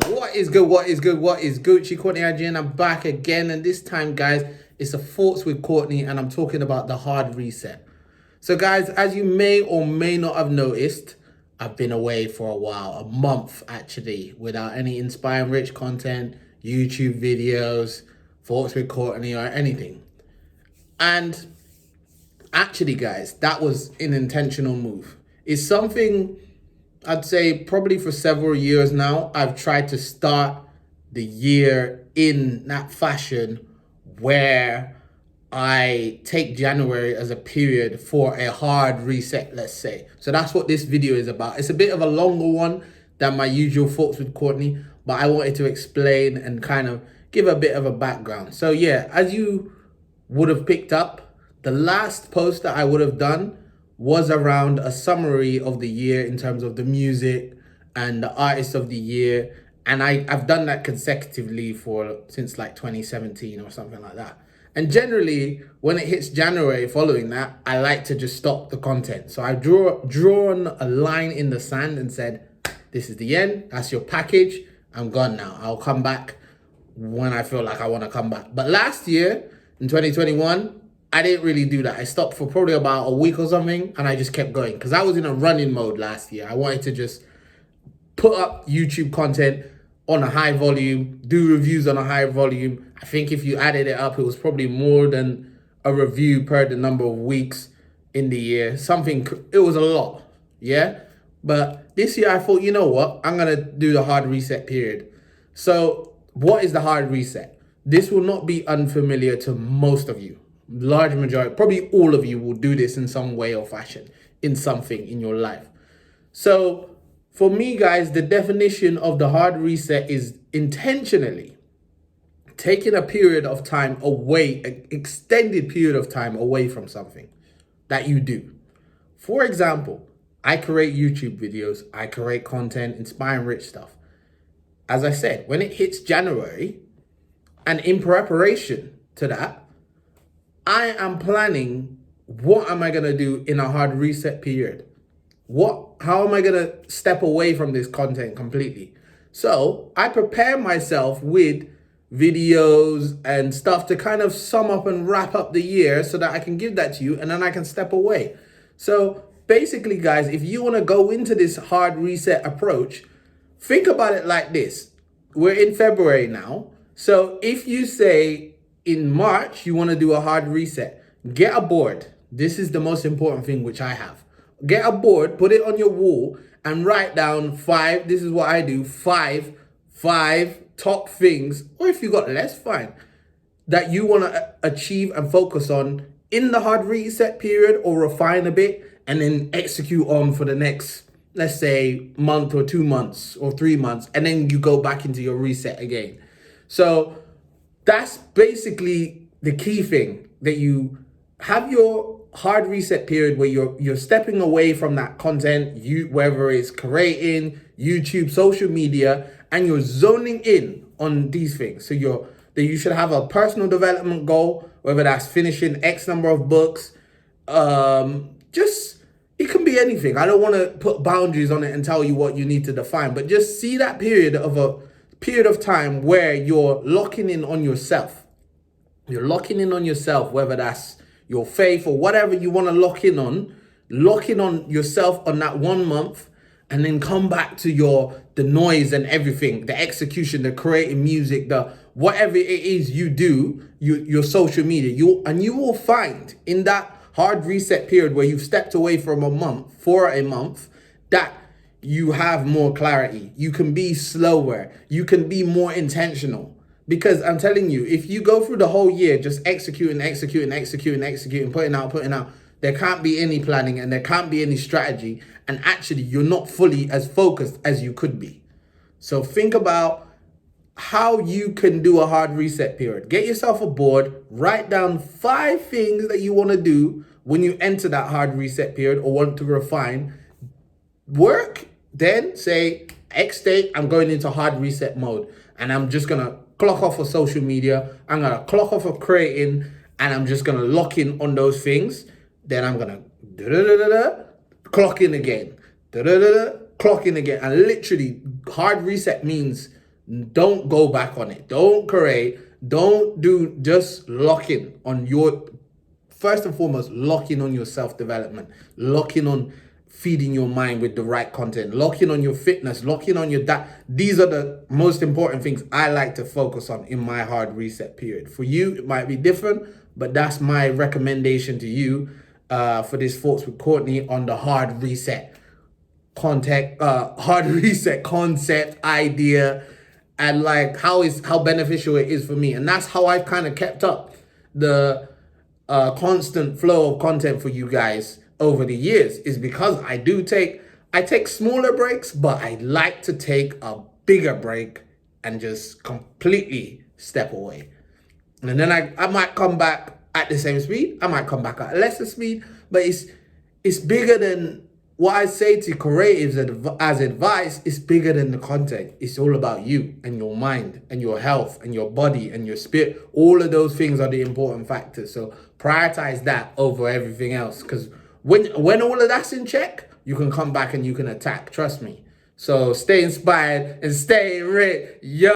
What is good? What is good? What is Gucci? Courtney IG, and I'm back again. And this time, guys, it's a Thoughts with Courtney, and I'm talking about the hard reset. So, guys, as you may or may not have noticed, I've been away for a while, a month actually, without any Inspirenrich content, YouTube videos, Thoughts with Courtney, or anything. And actually, guys, that was an intentional move. It's something I'd say probably for several years now, I've tried to start the year in that fashion where I take January as a period for a hard reset, let's say. So that's what this video is about. It's a bit of a longer one than my usual Thoughts with Courtney, but I wanted to explain and kind of give a bit of a background. So yeah, as you would have picked up, the last post that I would have done was around a summary of the year in terms of the music and the artist of the year. And I've done that consecutively since like 2017 or something like that. And generally, when it hits January following that, I like to just stop the content. So I've drawn a line in the sand and said, this is the end. That's your package. I'm gone now. I'll come back when I feel like I want to come back. But last year, in 2021, I didn't really do that. I stopped for probably about a week or something, and I just kept going because I was in a running mode last year. I wanted to just put up YouTube content on a high volume, do reviews on a high volume. I think if you added it up, it was probably more than a review per the number of weeks in the year. It was a lot, yeah? But this year I thought, you know what? I'm going to do the hard reset period. So what is the hard reset? This will not be unfamiliar to most of you. Large majority, probably all of you will do this in some way or fashion, in something in your life. So for me, guys, the definition of the hard reset is intentionally taking a period of time away, an extended period of time away from something that you do. For example, I create YouTube videos, I create content, Inspirenrich stuff. As I said, when it hits January, and in preparation to that, I am planning what am I going to do in a hard reset period. How am I going to step away from this content completely? So I prepare myself with videos and stuff to kind of sum up and wrap up the year so that I can give that to you and then I can step away. So basically, guys, if you want to go into this hard reset approach, think about it like this. We're in February now. So if you say in March, you want to do a hard reset, get a board. This is the most important thing which I have. Get a board, put it on your wall and write down this is what I do, five top things, or if you got less, fine, that you want to achieve and focus on in the hard reset period or refine a bit and then execute on for the next, let's say, month or 2 months or 3 months, and then you go back into your reset again. So that's basically the key thing, that you have your hard reset period where you're stepping away from that content, whether it's creating, YouTube, social media, and you're zoning in on these things. So you should have a personal development goal, whether that's finishing X number of books. It can be anything. I don't want to put boundaries on it and tell you what you need to define, but just see that period of time where you're locking in on yourself. You're locking in on yourself, whether that's your faith or whatever you want to lock in on yourself on that 1 month, and then come back to the noise and everything, the execution, the creating music, the whatever it is you do, your social media, you will find in that hard reset period where you've stepped away for a month, that you have more clarity. You can be slower. You can be more intentional. Because I'm telling you, if you go through the whole year just executing, putting out, there can't be any planning and there can't be any strategy. And actually, you're not fully as focused as you could be. So think about how you can do a hard reset period. Get yourself a board, write down 5 things that you want to do when you enter that hard reset period or want to refine. Work, then say X date, I'm going into hard reset mode and I'm just going to clock off of social media. I'm going to clock off of creating and I'm just going to lock in on those things. Then I'm going to clock in again. Clock in again. And literally hard reset means Don't go back on it. Don't create. Don't do, just lock in on your, first and foremost, lock in on your self-development, lock in on feeding your mind with the right content, lock in on your fitness, lock in on your that. These are the most important things I like to focus on in my hard reset period. For you, it might be different, but that's my recommendation to you for this Thoughts with Courtney on the hard reset hard reset concept, idea, and like how beneficial it is for me. And that's how I've kind of kept up the constant flow of content for you guys over the years, is because I take smaller breaks, but I like to take a bigger break and just completely step away. And then I might come back at the same speed. I might come back at a lesser speed, but it's bigger than what I say to creatives as advice. Is bigger than the content. It's all about you and your mind and your health and your body and your spirit. All of those things are the important factors. So prioritize that over everything else. Because when all of that's in check, you can come back and you can attack. Trust me. So stay inspired and stay rich. Yo.